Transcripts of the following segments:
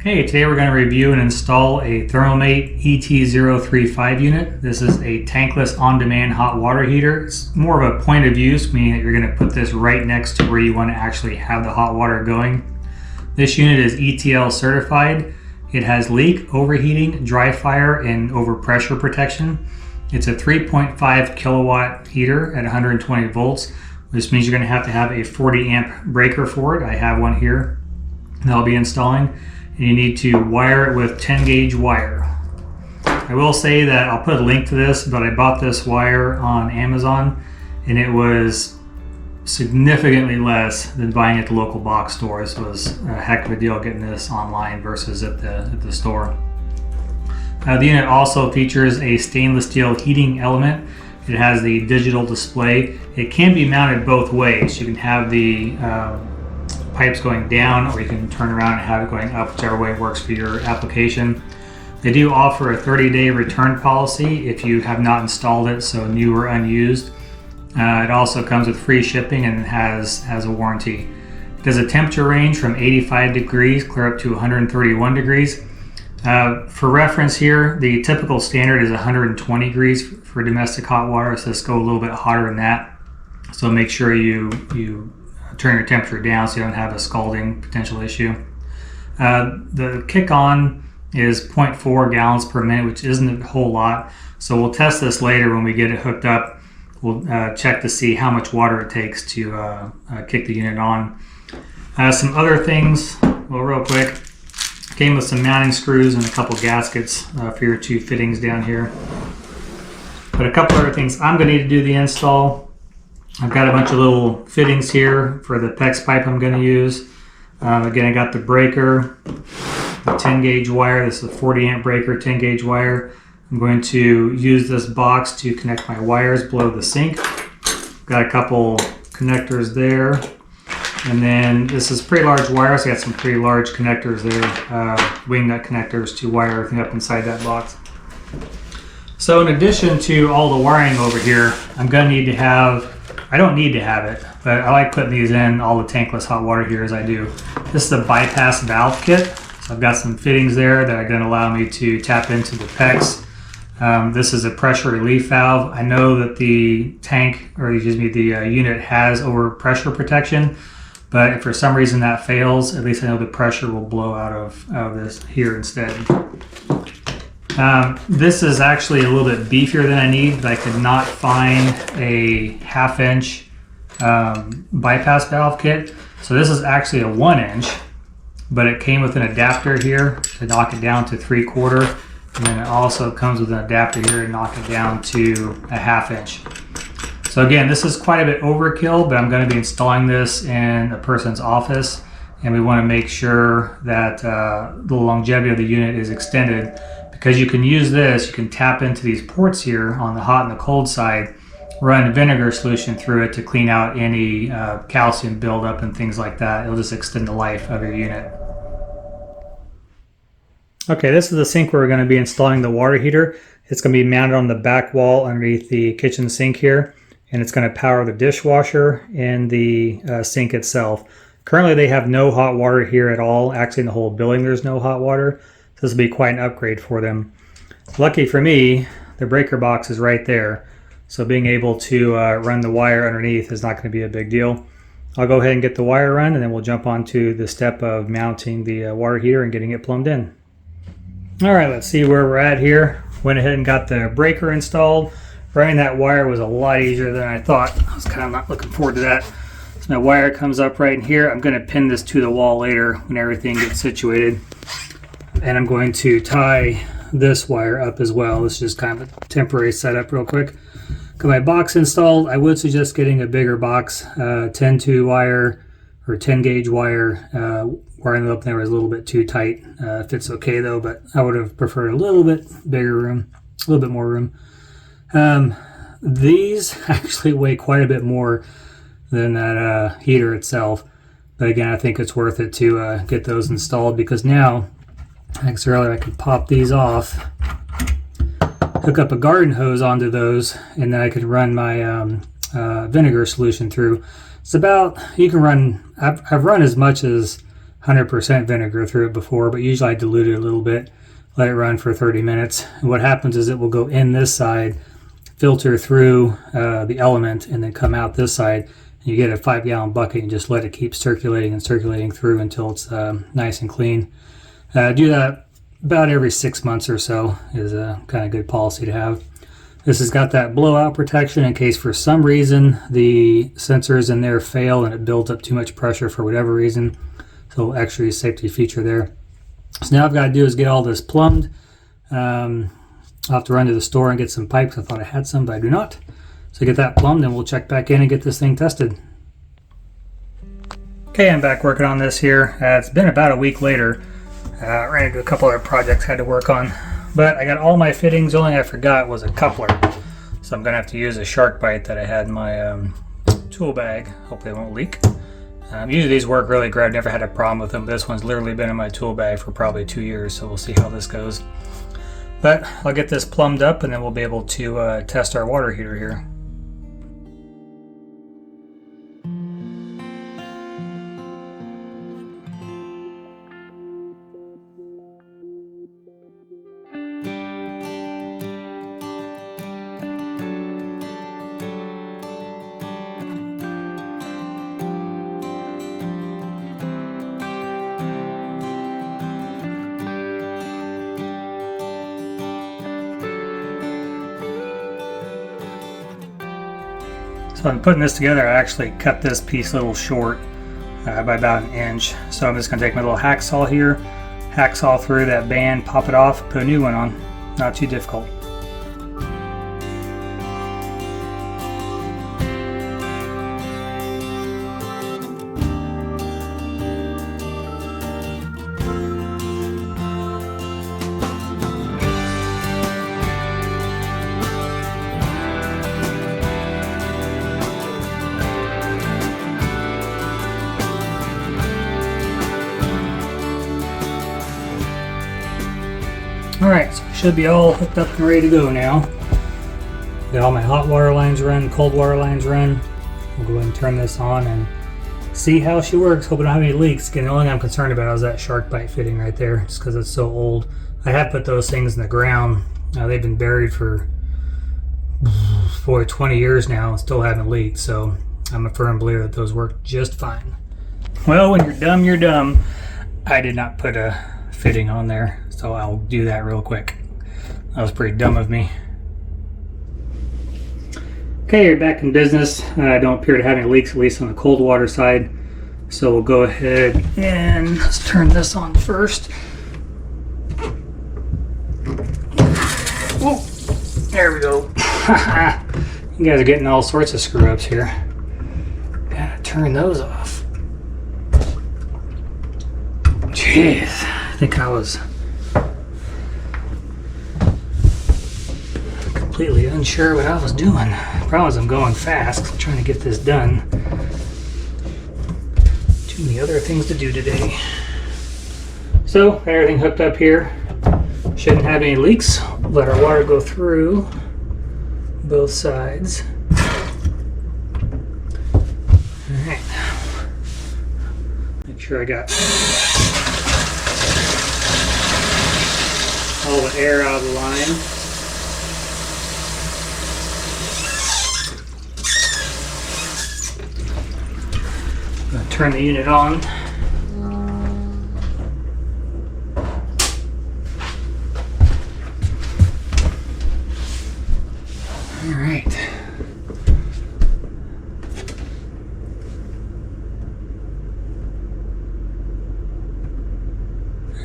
Okay, today we're going to review and install a Thermomate ET035 unit. This is a tankless on-demand hot water heater. It's more of a point of use, meaning that you're going to put this right next to where you want to actually have the hot water going. This unit is ETL certified. It has leak, overheating, dry fire, and overpressure protection. It's a 3.5 kilowatt heater at 120 volts, which means you're going to have a 40 amp breaker for it. I have one here that I'll be installing. And you need to wire it with 10 gauge wire. I will say that I'll put a link to this, but I bought this wire on Amazon and it was significantly less than buying at the local box store. This was a heck of a deal getting this online versus at the store. The unit also features a stainless steel heating element. It has the digital display. It can be mounted both ways. You can have the pipes going down, or you can turn around and have it going up, whichever way works for your application. They do offer a 30-day return policy if you have not installed it, so new or unused. It also comes with free shipping and has a warranty. It does a temperature range from 85 degrees clear up to 131 degrees. For reference here, the typical standard is 120 degrees for domestic hot water, so let's go a little bit hotter than that. So make sure you turn your temperature down so you don't have a scalding potential issue. The kick on is 0.4 gallons per minute, which isn't a whole lot. So we'll test this later when we get it hooked up. We'll check to see how much water it takes to kick the unit on. Some other things, well, real quick. Came with some mounting screws and a couple gaskets for your two fittings down here. But a couple other things I'm going to need to do the install. I've got a bunch of little fittings here for the PEX pipe I'm going to use. Again, I got the breaker, the 10 gauge wire. This is a 40 amp breaker, 10 gauge wire. I'm going to use this box to connect my wires below the sink. Got a couple connectors there. And then this is pretty large wire, so I got some pretty large connectors there, wing nut connectors to wire everything up inside that box. So in addition to all the wiring over here, I'm going to need to have, I don't need to have it, but I like putting these in all the tankless hot water heaters I do. This is the bypass valve kit. So I've got some fittings there that are going to allow me to tap into the PEX. This is a pressure relief valve. I know that the tank, or excuse me, the unit has overpressure protection, but if for some reason that fails, at least I know the pressure will blow out of this here instead. This is actually a little bit beefier than I need, but I could not find a 1/2 inch bypass valve kit. So this is actually a 1 inch, but it came with an adapter here to knock it down to 3/4. And then it also comes with an adapter here to knock it down to a 1/2 inch. So again, this is quite a bit overkill, but I'm going to be installing this in a person's office, and we want to make sure that the longevity of the unit is extended. Because you can use this, you can tap into these ports here on the hot and the cold side, run vinegar solution through it to clean out any calcium buildup and things like that. It'll just extend the life of your unit. Okay, this is the sink where we're going to be installing the water heater. It's going to be mounted on the back wall underneath the kitchen sink here, and it's going to power the dishwasher and the sink itself. Currently they have no hot water here at all. Actually in the whole building there's no hot water. This will be quite an upgrade for them. Lucky for me, the breaker box is right there. So being able to run the wire underneath is not going to be a big deal. I'll go ahead and get the wire run, and then we'll jump on to the step of mounting the water heater and getting it plumbed in. All right, let's see where we're at here. Went ahead and got the breaker installed. Running that wire was a lot easier than I thought. I was kind of not looking forward to that. So my wire comes up right in here. I'm going to pin this to the wall later when everything gets situated. And I'm going to tie this wire up as well. This is just kind of a temporary setup real quick. Got my box installed. I would suggest getting a bigger box, 10-2 wire or 10 gauge wire. Wiring it up there was a little bit too tight. Fits okay though, but I would have preferred a little bit bigger room, a little bit more room. These actually weigh quite a bit more than that heater itself. But again, I think it's worth it to get those installed, because now, like I said earlier, I can pop these off, hook up a garden hose onto those, and then I can run my vinegar solution through. It's about, you can run, I've run as much as 100% vinegar through it before, but usually I dilute it a little bit, let it run for 30 minutes. And what happens is it will go in this side, filter through the element, and then come out this side. And you get a 5-gallon bucket and just let it keep circulating and circulating through until it's nice and clean. Do that about every 6 months or so is a kind of good policy to have. This has got that blowout protection in case for some reason the sensors in there fail and it builds up too much pressure for whatever reason. So extra safety feature there. So now I've got to do is get all this plumbed. I'll have to run to the store and get some pipes. I thought I had some, but I do not. So get that plumbed and we'll check back in and get this thing tested. Okay, I'm back working on this here. It's been about a week later. Ran into a couple other projects I had to work on. But I got all my fittings. The only thing I forgot was a coupler. So I'm going to have to use a shark bite that I had in my tool bag. Hopefully it won't leak. Usually these work really great. I've never had a problem with them. But this one's literally been in my tool bag for probably 2 years. So we'll see how this goes. But I'll get this plumbed up and then we'll be able to test our water heater here. So I'm putting this together. I actually cut this piece a little short by about 1 inch. So I'm just going to take my little hacksaw here, hacksaw through that band, pop it off, put a new one on. Not too difficult. Alright, so I should be all hooked up and ready to go now. Got all my hot water lines run, cold water lines run. We'll go ahead and turn this on and see how she works. Hope I don't have any leaks. Again, the only thing I'm concerned about is that shark bite fitting right there, just because it's so old. I have put those things in the ground. They've been buried for 20 years now and still haven't leaked, so I'm a firm believer that those work just fine. Well, when you're dumb, you're dumb. I did not put a fitting on there, so I'll do that real quick. That was pretty dumb of me. Okay, you're back in business. I don't appear to have any leaks, at least on the cold water side. So we'll go ahead and let's turn this on first. Whoa, there we go. You guys are getting all sorts of screw ups here. Gotta turn those off. Jeez, I think I was completely unsure what I was doing. Problem is I'm going fast. I'm trying to get this done. Too many other things to do today. So, everything hooked up here. Shouldn't have any leaks. Let our water go through both sides. Alright. Make sure I got all the air out of the line. I'm going to turn the unit on. All right.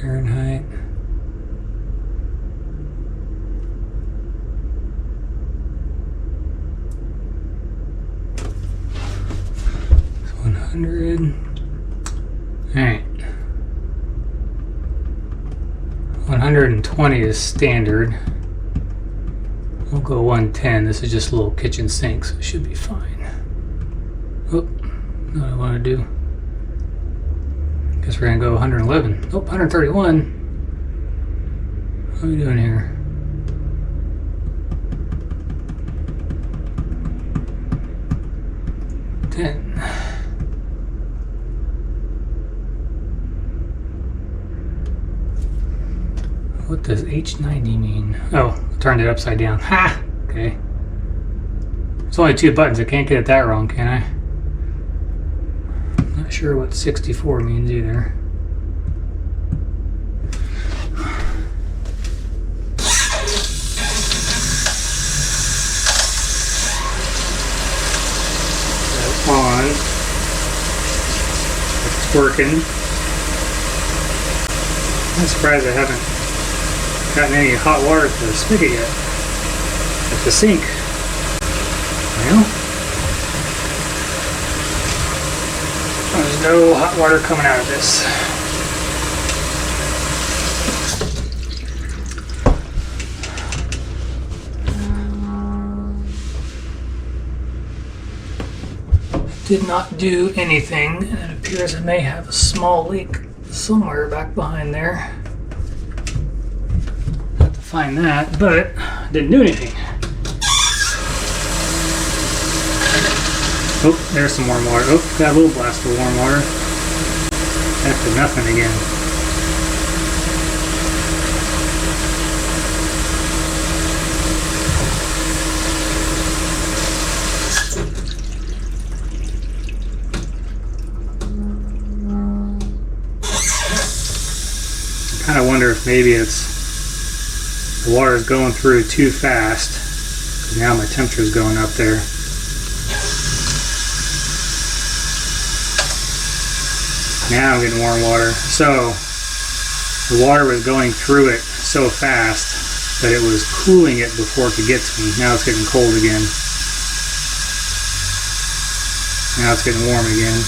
Fahrenheit. It's 100. All right. 120 is standard. We'll go 110. This is just a little kitchen sink, so it should be fine. Oh, not what I want to do. Guess we're gonna go 111. Oh, 131. What are we doing here? What does H90 mean? Oh, I turned it upside down. Ha! Okay. It's only 2 buttons. I can't get it that wrong, can I? Not sure what 64 means either. That's on. It's working. I'm surprised I haven't gotten any hot water to the spigot yet. At the sink. Well, there's no hot water coming out of this. Did not do anything, and it appears I may have a small leak somewhere back behind there. Have to find that, but didn't do anything. Oh, there's some warm water. Oh, got a little blast of warm water. After nothing again. I kind of wonder if maybe it's the water is going through too fast, because now my temperature is going up there. Now I'm getting warm water. So the water was going through it so fast that it was cooling it before it could get to me. Now it's getting cold again. Now it's getting warm again.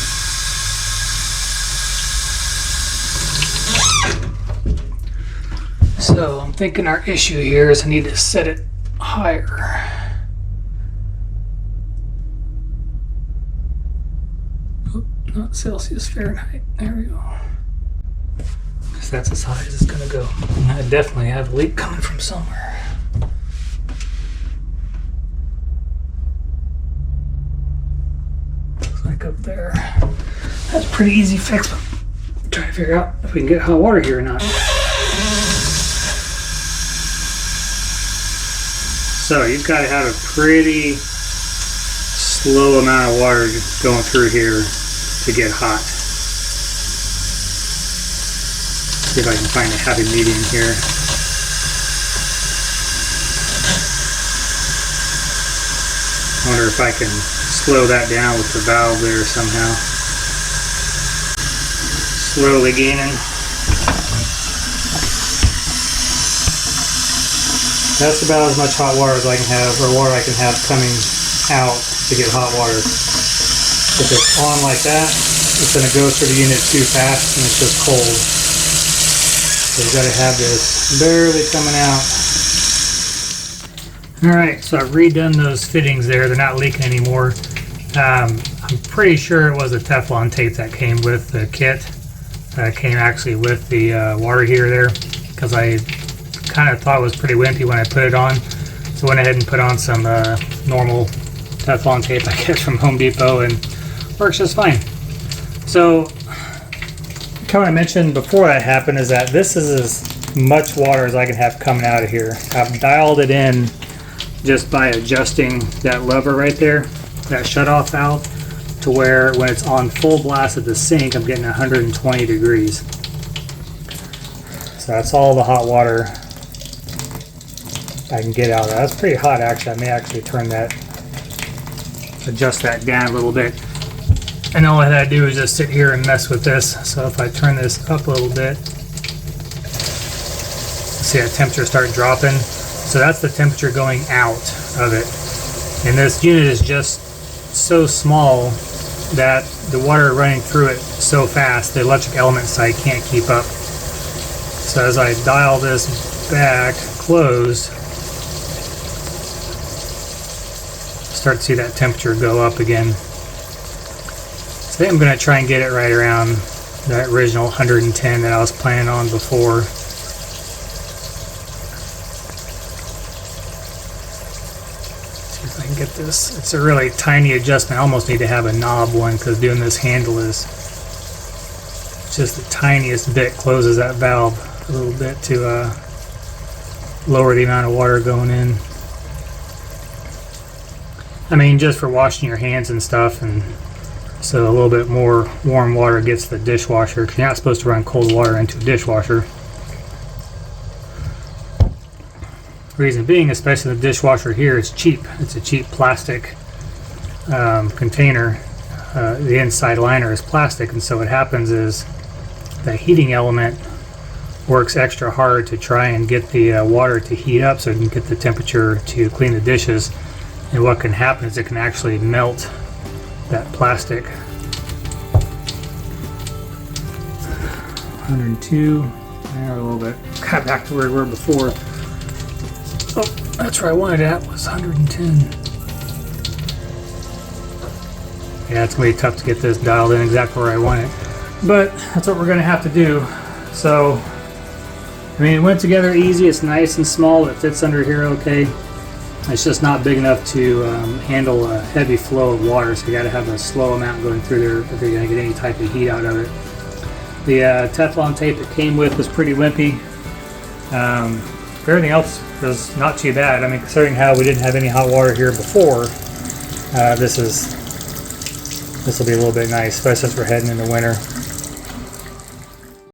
So I'm thinking our issue here is I need to set it higher. Not Celsius, Fahrenheit. There we go. Because that's as high as it's going to go. And I definitely have a leak coming from somewhere. Looks like up there. That's a pretty easy fix, but I'm trying to figure out if we can get hot water here or not. So you've got to have a pretty slow amount of water going through here to get hot. See if I can find a happy medium here. I wonder if I can slow that down with the valve there somehow. Slowly gaining. That's about as much hot water as I can have, or water I can have coming out to get hot water. If it's on like that, it's going to go through the unit too fast and it's just cold. So you've got to have this barely coming out. Alright, so I've redone those fittings there. They're not leaking anymore. I'm pretty sure it was a Teflon tape that came with the kit. Came actually with the water heater there, because I kind of thought it was pretty wimpy when I put it on. So I went ahead and put on some normal Teflon tape I get from Home Depot, and works just fine. So, kind of mentioned before that happened is that this is as much water as I can have coming out of here. I've dialed it in just by adjusting that lever right there, that shutoff valve, to where when it's on full blast at the sink, I'm getting 120 degrees. So that's all the hot water I can get out of that. That's pretty hot actually. I may actually adjust that down a little bit. And all I had to do is just sit here and mess with this. So if I turn this up a little bit, see that temperature start dropping. So that's the temperature going out of it. And this unit is just so small that the water running through it so fast, the electric element side can't keep up. So as I dial this back closed, start to see that temperature go up again. So I think I'm going to try and get it right around that original 110 that I was planning on before. See if I can get this. It's a really tiny adjustment. I almost need to have a knob one, because doing this handle is just the tiniest bit, closes that valve a little bit to lower the amount of water going in. I mean, just for washing your hands and stuff, and so a little bit more warm water gets the dishwasher, because you're not supposed to run cold water into a dishwasher. Reason being, especially the dishwasher here, is cheap. It's a cheap plastic container. The inside liner is plastic, and so what happens is the heating element works extra hard to try and get the water to heat up so it can get the temperature to clean the dishes. And what can happen is it can actually melt that plastic. 102, there a little bit. Got back to where we were before. Oh, that's where I wanted it at, was 110. Yeah, it's gonna be tough to get this dialed in exactly where I want it, but that's what we're gonna have to do. So, I mean, it went together easy. It's nice and small. It fits under here okay. It's just not big enough to handle a heavy flow of water, so you got to have a slow amount going through there if you're going to get any type of heat out of it. The Teflon tape it came with was pretty wimpy. Everything else was not too bad. I mean, considering how we didn't have any hot water here before, this will be a little bit nice, especially since we're heading into winter.